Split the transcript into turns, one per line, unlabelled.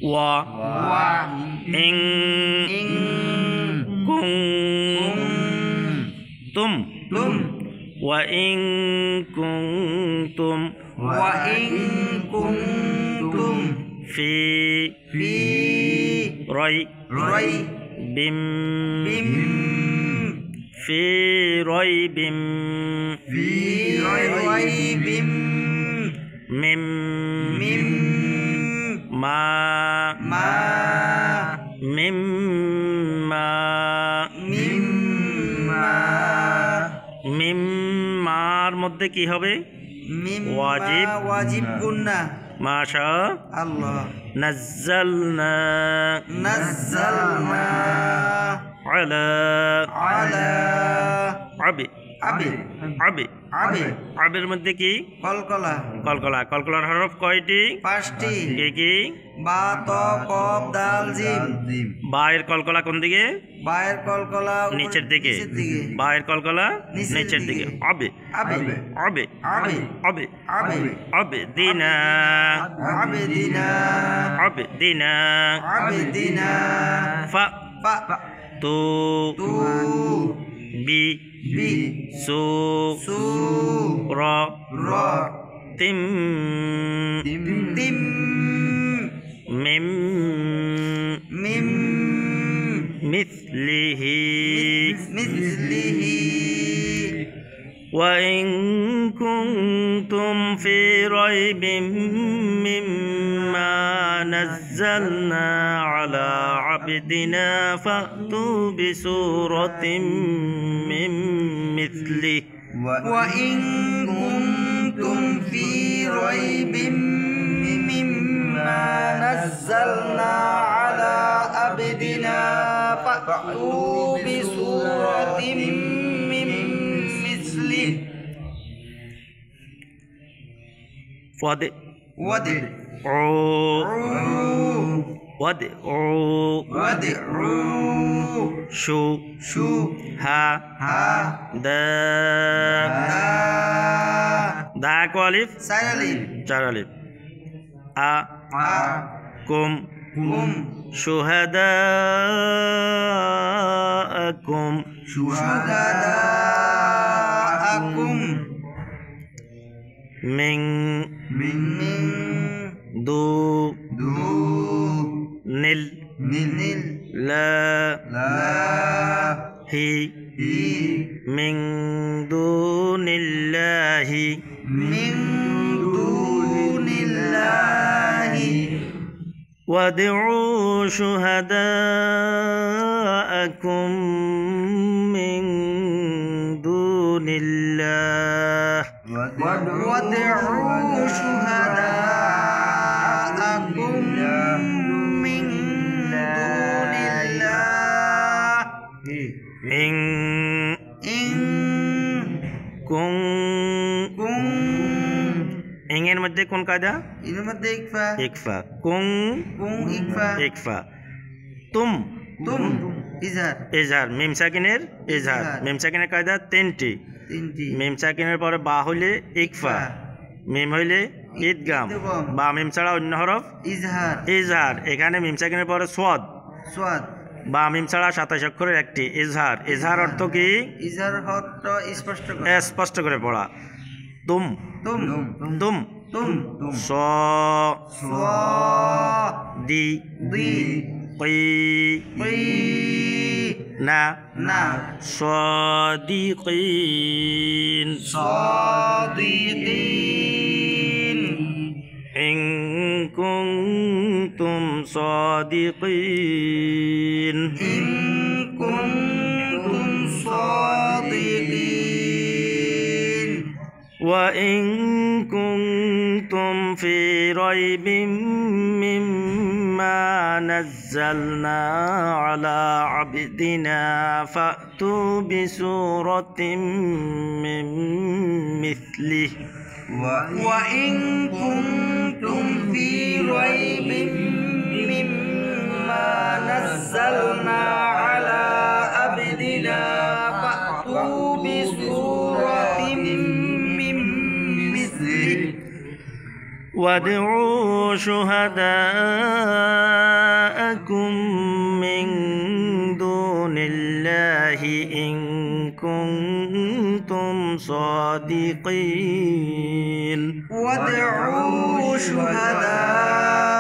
ওয়া ইং কুনতুম ওয়া ইং কুনতুম ফি রাইবিম في ريب মিম্মার মধ্যে কি হবে ওয়াজিব গুন্না মাশা আল্লাহ নাজ্জালনা على আবের মধ্যে কি কলকলার হরফ কয়টি 5টি কি বা ত কফ দাল জিম বায়ের কলকলা কোন দিকে বায়ের কলকলা নিচের দিকে বায়ের কলকলা নিচের দিকে আবে দিনা ফা তো বি সু র তিম মিম মিথলিহি وإن كنتم في ريب مما نزلنا على عبدنا فأتوا بسورة من مثله وإن كنتم في ريب مما نزلنا على عبدنا فأتوا بسورة من مثله وادعوا شو ها دا ألف চার আলিফ কুম শুহাদাআকুম মিন দুনিল লাহি মিন দুনিল্লাহি وادعوا شهداءكم من دون الله وادعوا شهداءكم من دون الله إن এর মধ্যে কোন কায়দা এর মধ্যে ইকফা কুং ইকফা তুম ইজহার মিম সাকিনের ইজহার মিম সাকিনের কায়দা তিনটি মিম সাকিনের পরে বা হইলে ইকফা মিম হইলে ইদগাম বা মিম ছাড়া অন্য হরফ ইজহার এখানে মিম সাকিনের পরে সোয়াদ বা মিম ছাড়া 27 অক্ষরের একটি ইজহার অর্থ কি ইজহার অর্থ স্পষ্ট করে পড়া তুম স দি না صادقين إن كنتم صادقين وإن كنتم في ريب مما نزلنا على عبدنا فأتوا بسورة من مثله وإن كنتم في ريب مما نزلنا على عبدنا فأتوا بسورة وادعوا شهداءكم من دون الله إن كنتم صادقين.
وادعوا شهداءكم